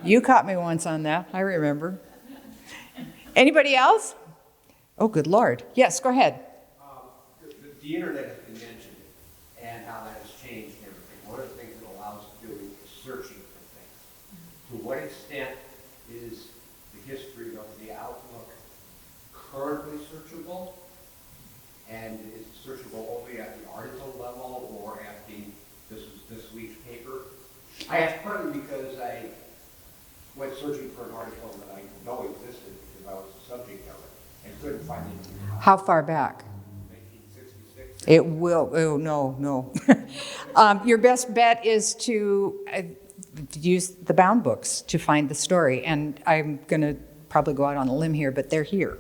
Speaker 2: You caught me once on that. I remember. Anybody else? Oh, good Lord. Yes, go ahead.
Speaker 9: The internet has been mentioned and how that has changed everything. One of the things it allows us to do is searching for things. To what extent is the history of the Outlook currently searchable? And is it searchable only at the article level or at this week's paper? I ask partly because I went searching for an article that I know existed because I was the subject of it and couldn't find anything.
Speaker 2: How far back?
Speaker 9: 1966.
Speaker 2: It will, oh, no. Your best bet is to use the bound books to find the story. And I'm going to probably go out on a limb here, but they're here.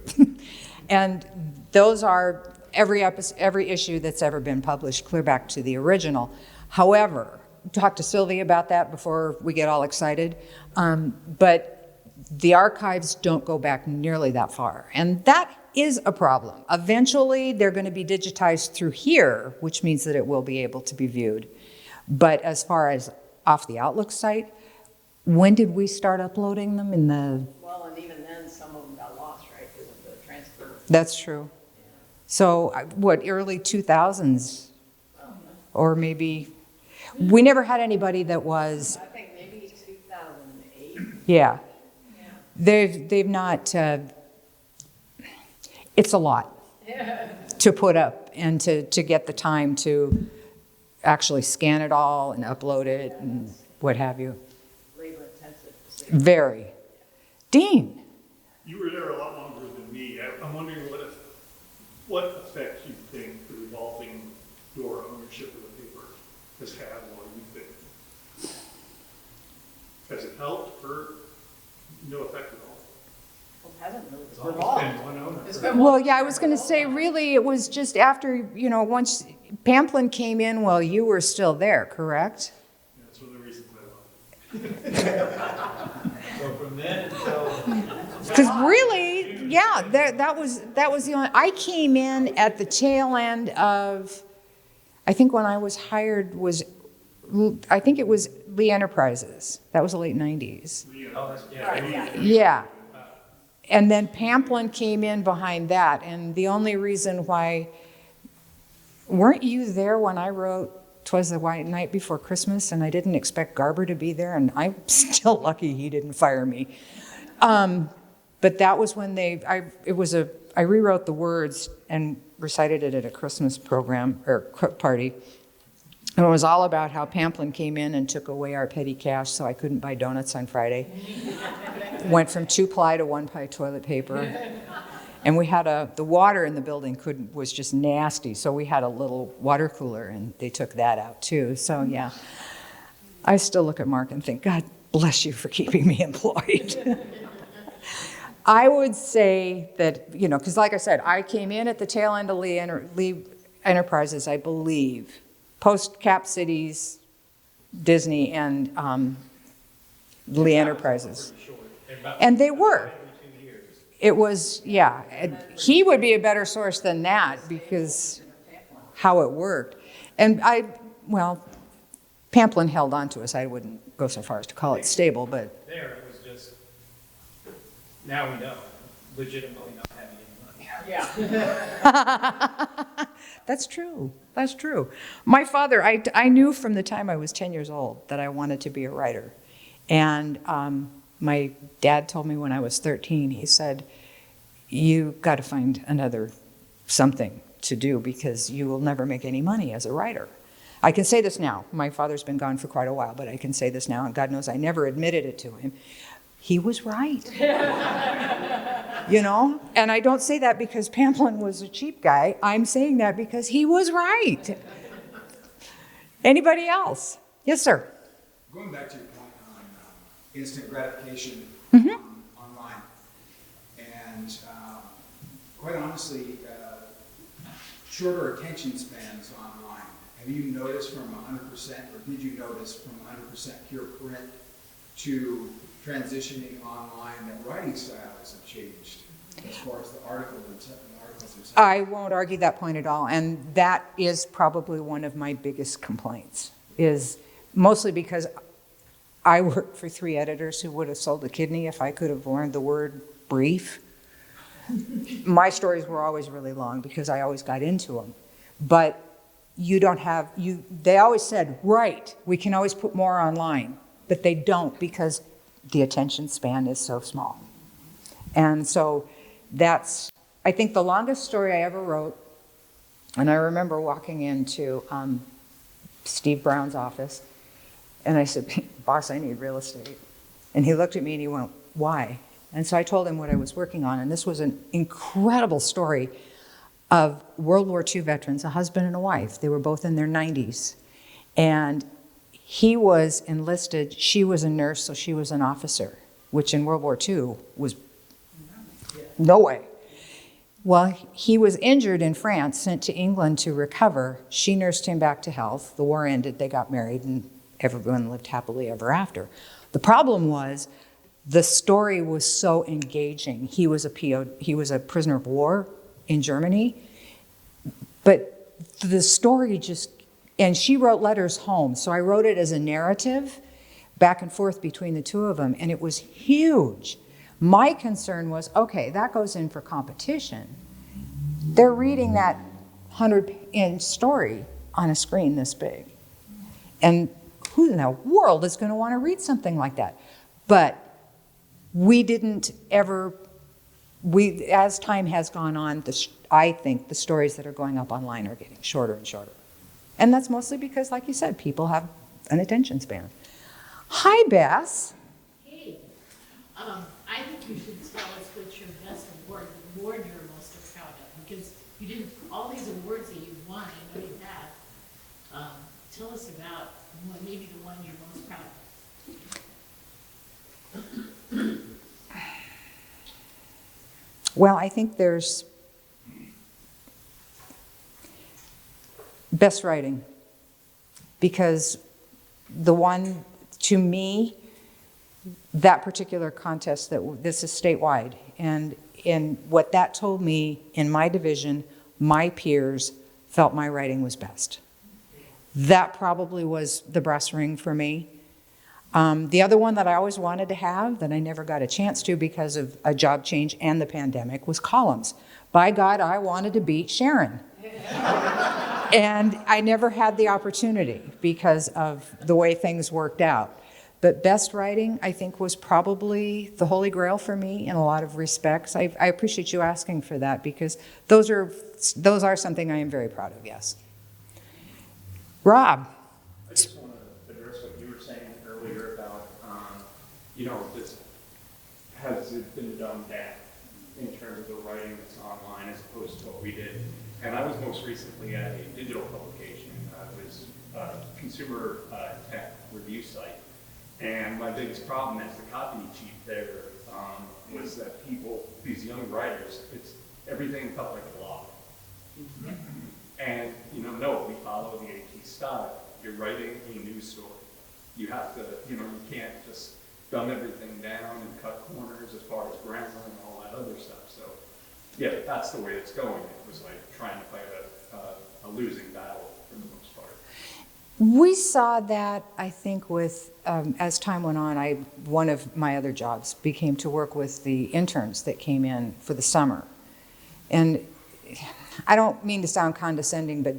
Speaker 2: And those are every issue that's ever been published, clear back to the original. However, talk to Sylvia about that before we get all excited. But the archives don't go back nearly that far. And that is a problem. Eventually, they're going to be digitized through here, which means that it will be able to be viewed. But as far as off the Outlook site, when did we start uploading them?
Speaker 11: Well, and even then, some of them got lost, right, because of the transfer.
Speaker 2: That's true. So what, early 2000s? Or maybe, we never had anybody that was,
Speaker 11: I think maybe 2008.
Speaker 2: yeah. They've not, it's a lot to put up and to get the time to actually scan it all and upload it and what have you.
Speaker 11: Labor intensive.
Speaker 2: Very. Dean?
Speaker 3: You were there a lot longer than me. I'm wondering what effect you think the evolving your ownership of the paper has had while you've been. Has it helped or no effect at all?
Speaker 11: Well, it hasn't really.
Speaker 5: It's always been one owner.
Speaker 11: It's been
Speaker 2: Well, yeah, I was going to say, really, it was just after, once Pamplin came in while you were still there, correct?
Speaker 3: Yeah, that's one of the reasons I love it.
Speaker 5: So from then until.
Speaker 2: Because really, yeah, that was the only, I came in at the tail end of, I think when I was hired I think it was Lee Enterprises. That was the late 90s.
Speaker 5: Oh, that's, yeah.
Speaker 2: Yeah. And then Pamplin came in behind that. And the only reason why, weren't you there when I wrote 'Twas the White Night Before Christmas and I didn't expect Garber to be there? And I'm still lucky he didn't fire me. But that was when I rewrote the words and recited it at a Christmas program or party. And it was all about how Pamplin came in and took away our petty cash so I couldn't buy donuts on Friday. Went from 2-ply to 1-ply toilet paper. And we had the water in the building was just nasty, so we had a little water cooler and they took that out too. So yeah, I still look at Mark and think, God bless you for keeping me employed. I would say that, because like I said, I came in at the tail end of Lee Enterprises, I believe, post Cap Cities, Disney, and Lee Enterprises. And they were. It was, yeah. He would be a better source than that because how it worked. And Pamplin held on to us. I wouldn't go so far as to call it stable, but.
Speaker 5: There, it was just, now we know, legitimately not having any money.
Speaker 11: Yeah.
Speaker 2: That's true. That's true. My father, I knew from the time I was 10 years old that I wanted to be a writer. And my dad told me when I was 13, he said, you got to find something to do because you will never make any money as a writer. I can say this now. My father's been gone for quite a while, but I can say this now, and God knows I never admitted it to him. He was right. You know? And I don't say that because Pamplin was a cheap guy. I'm saying that because he was right. Anybody else? Yes, sir.
Speaker 13: Going back to your point on instant gratification online, and quite honestly, shorter attention spans online. Have you noticed from 100%, or did you notice from 100% pure print to transitioning online that writing styles have changed as far as the articles themselves?
Speaker 2: I won't argue that point at all, and that is probably one of my biggest complaints, is mostly because I worked for 3 editors who would have sold a kidney if I could have learned the word brief. My stories were always really long because I always got into them, but they always said, right, we can always put more online, but they don't because the attention span is so small. And so that's, I think, the longest story I ever wrote, and I remember walking into Steve Brown's office, and I said, boss, I need real estate. And he looked at me and he went, why? And so I told him what I was working on, and this was an incredible story of World War II veterans, a husband and a wife. They were both in their 90s. And he was enlisted, she was a nurse, so she was an officer, which in World War II was no way. Well, he was injured in France, sent to England to recover. She nursed him back to health. The war ended, they got married, and everyone lived happily ever after. The problem was the story was so engaging. He was a prisoner of war in Germany, but the story just, and she wrote letters home, so I wrote it as a narrative back and forth between the two of them, and it was huge. My concern was, okay, that goes in for competition. They're reading that 100-inch story on a screen this big. And who in the world is going to want to read something like that? But we didn't ever, as time has gone on, I think the stories that are going up online are getting shorter and shorter. And that's mostly because, like you said, people have an attention span. Hi, Bess.
Speaker 10: Hey, I think you should tell us what's your best award you're most proud of, because you did all these awards that you won, I know you have. Tell us about maybe the one you're most proud of.
Speaker 2: Well, I think there's best writing, because the one, to me, that particular contest, this is statewide, and what that told me in my division, my peers felt my writing was best. That probably was the brass ring for me. The other one that I always wanted to have, that I never got a chance to because of a job change and the pandemic, was columns. By God, I wanted to beat Sharon. And I never had the opportunity because of the way things worked out. But best writing, I think, was probably the holy grail for me in a lot of respects. I appreciate you asking for that, because those are something I am very proud of, yes. Rob.
Speaker 12: I just want to address what you were saying earlier about, this has it been dumbed down in terms of the writing that's online as opposed to what we did. And I was most recently at a digital publication. It was a consumer tech review site. And my biggest problem as the copy chief there was that these young writers, everything felt like a blog. And, no, we follow the AT style. You're writing a news story. You have to, you can't just dumb everything down and cut corners as far as grammar and all that other stuff. So, yeah, that's the way it's going. It was like trying to fight a losing battle for the most part.
Speaker 2: We saw that, I think, with, as time went on, one of my other jobs became to work with the interns that came in for the summer. And I don't mean to sound condescending, but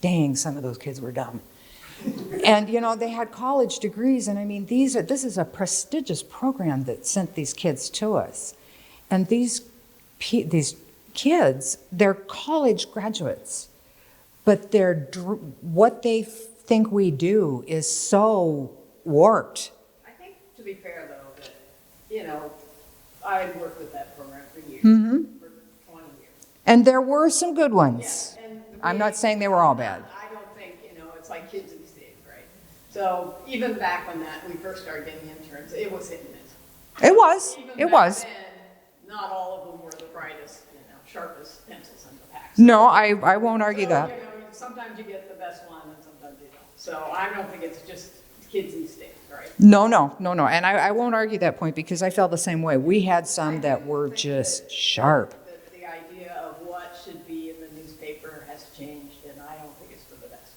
Speaker 2: dang, some of those kids were dumb. And, they had college degrees, and I mean, this is a prestigious program that sent these kids to us. And these kids, they're college graduates, but what they think we do is so warped.
Speaker 4: I think, to be fair though, that, you know, I worked with that program for years,
Speaker 2: Mm-hmm.
Speaker 4: for 20 years.
Speaker 2: And there were some good ones.
Speaker 4: Yeah, and
Speaker 2: I'm not saying they were all bad.
Speaker 4: I don't think, you know, it's like kids these days, right? So even back when we first started getting interns, it was hit and miss.
Speaker 2: It was.
Speaker 4: Even
Speaker 2: It
Speaker 4: back
Speaker 2: was.
Speaker 4: then, not all of them were the brightest, you know, sharpest pencils in the pack.
Speaker 2: No, I won't argue
Speaker 4: So,
Speaker 2: that.
Speaker 4: you know, sometimes you get the best one and sometimes you don't. So I don't think it's just kids these days, right?
Speaker 2: No. And I won't argue that point because I felt the same way. We had some that were just sharp.
Speaker 4: That the idea of what should be in the newspaper has changed, and I don't think it's for the best.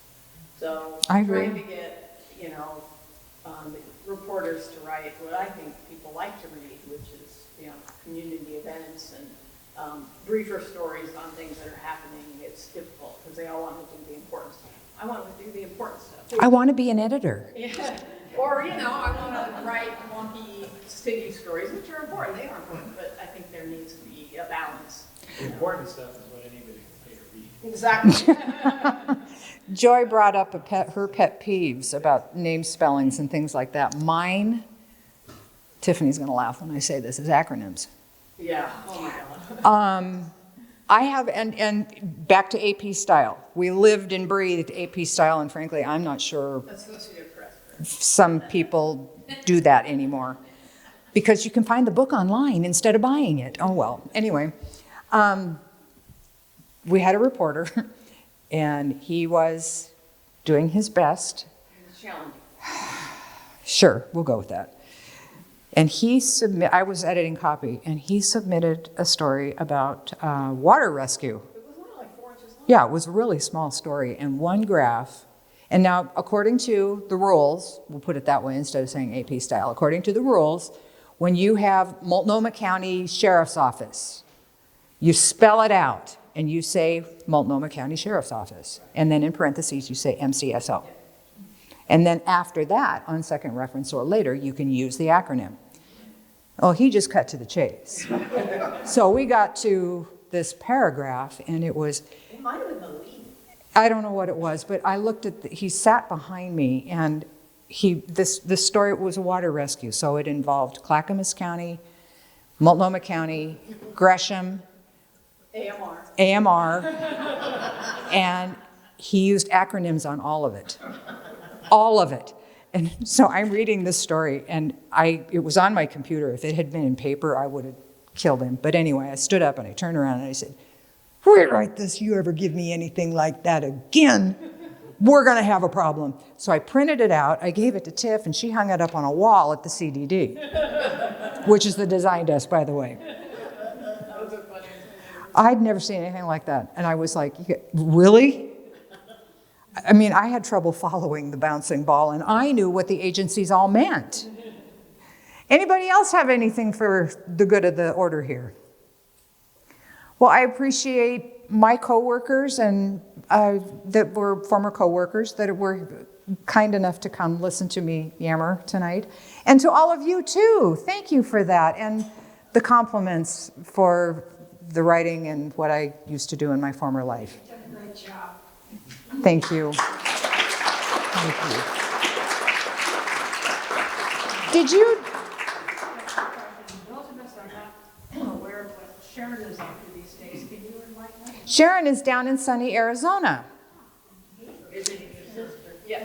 Speaker 4: So
Speaker 2: I agree.
Speaker 4: trying to get, you know, reporters to write what I think people like to read, which is, you know, community events and briefer stories on things that are happening. It's difficult because they all want to do the important stuff. I want to do the important stuff.
Speaker 2: I want to be an editor.
Speaker 4: Yeah. Or, you know, I want to write wonky city stories, which are important. They are important, but I think there needs to be a balance.
Speaker 5: The important stuff is what anybody can pay to read.
Speaker 4: Exactly.
Speaker 2: Joy brought up her pet peeves about name spellings and things like that. Mine, Tiffany's going to laugh when I say this, is acronyms.
Speaker 4: Yeah. Oh my God.
Speaker 2: I have, and back to AP style. We lived and breathed AP style, and frankly, I'm not sure
Speaker 4: Associated Press.
Speaker 2: some people do that anymore. Because you can find the book online instead of buying it. Oh, well. Anyway, we had a reporter, and he was doing his best.
Speaker 4: It's challenging.
Speaker 2: Sure, we'll go with that. And I was editing copy, and he submitted a story about water rescue.
Speaker 4: It was only like 4 inches long.
Speaker 2: Yeah, it was a really small story, and one graph. And now, according to the rules, we'll put it that way instead of saying AP style, according to the rules, when you have Multnomah County Sheriff's Office, you spell it out, and you say Multnomah County Sheriff's Office. And then in parentheses, you say MCSO. And then after that, on second reference or later, you can use the acronym. Oh, he just cut to the chase. So we got to this paragraph, and it was,
Speaker 8: It might have been the lead.
Speaker 2: I don't know what it was, but I looked at, he sat behind me, and this story was a water rescue, so it involved Clackamas County, Multnomah County, Gresham, AMR, and he used acronyms on all of it. All of it. And so I'm reading this story, and it was on my computer. If it had been in paper, I would have killed him. But anyway, I stood up and I turned around and I said, "Rewrite this, you ever give me anything like that again, we're going to have a problem." So I printed it out, I gave it to Tiff, and she hung it up on a wall at the CDD, which is the design desk, by the way. I'd never seen anything like that. And I was like, really? I mean, I had trouble following the bouncing ball, and I knew what the agencies all meant. Anybody else have anything for the good of the order here? Well, I appreciate my coworkers and that were former coworkers that were kind enough to come listen to me yammer tonight. And to all of you too, thank you for that. And the compliments for the writing and what I used to do in my former life.
Speaker 7: You did a great job.
Speaker 2: Thank you. Thank you. Did you?
Speaker 7: Those of us are not aware of what Sharon is up to these days. Can you enlighten us?
Speaker 2: Sharon is down in sunny Arizona.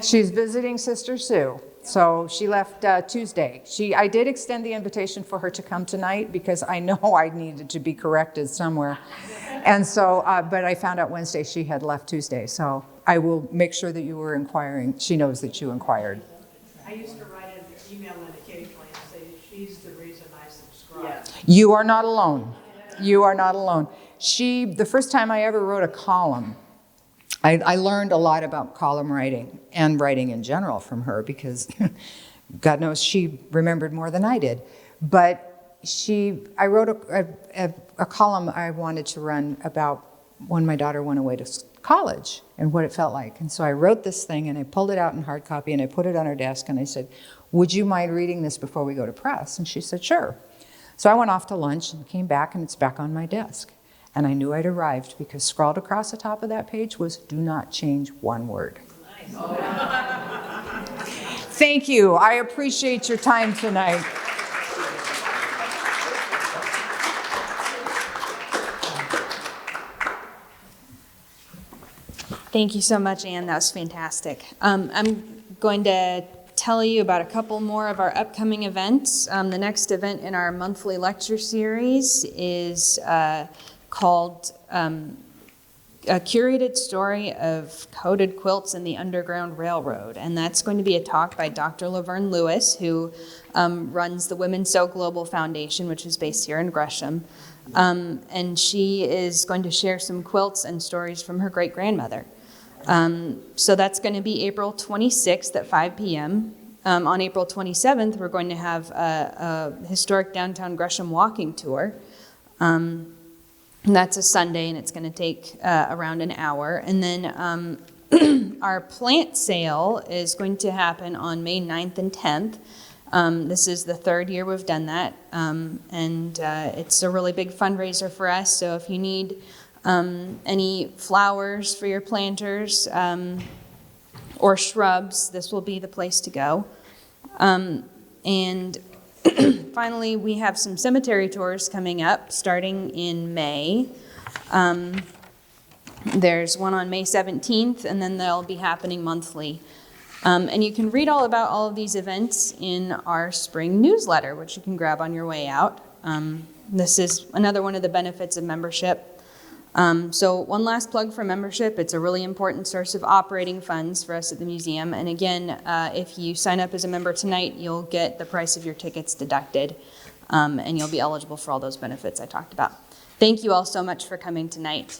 Speaker 2: She's visiting Sister Sue. So she left Tuesday. I did extend the invitation for her to come tonight because I know I needed to be corrected somewhere. And so, but I found out Wednesday she had left Tuesday. So I will make sure that you were inquiring. She knows that you inquired.
Speaker 7: I used to write an email in occasionally and say, she's the reason I subscribe.
Speaker 4: Yeah.
Speaker 2: You are not alone. You are not alone. The first time I ever wrote a column, I learned a lot about column writing and writing in general from her because God knows she remembered more than I did. But I wrote a column I wanted to run about when my daughter went away to college and what it felt like. And so I wrote this thing and I pulled it out in hard copy and I put it on her desk and I said, "Would you mind reading this before we go to press?" And she said, "Sure." So I went off to lunch and came back and it's back on my desk. And I knew I'd arrived because scrawled across the top of that page was, "Do not change one word."
Speaker 4: Nice.
Speaker 2: Thank you. I appreciate your time tonight.
Speaker 1: Thank you so much, Anne. That was fantastic. I'm going to tell you about a couple more of our upcoming events. The next event in our monthly lecture series is called A Curated Story of Coded Quilts in the Underground Railroad. And that's going to be a talk by Dr. Laverne Lewis, who runs the Women Sew Global Foundation, which is based here in Gresham. And she is going to share some quilts and stories from her great-grandmother. So that's going to be April 26th at 5 p.m. On April 27th, we're going to have a historic downtown Gresham walking tour. And that's a Sunday, and it's going to take around an hour. And then our plant sale is going to happen on May 9th and 10th. This is the third year we've done that, and it's a really big fundraiser for us. So if you need any flowers for your planters or shrubs, this will be the place to go. And finally, we have some cemetery tours coming up starting in May. There's one on May 17th, and then they'll be happening monthly. And you can read all about all of these events in our spring newsletter, which you can grab on your way out. This is another one of the benefits of membership. So one last plug for membership. It's a really important source of operating funds for us at the museum. And again, if you sign up as a member tonight, you'll get the price of your tickets deducted, and you'll be eligible for all those benefits I talked about. Thank you all so much for coming tonight.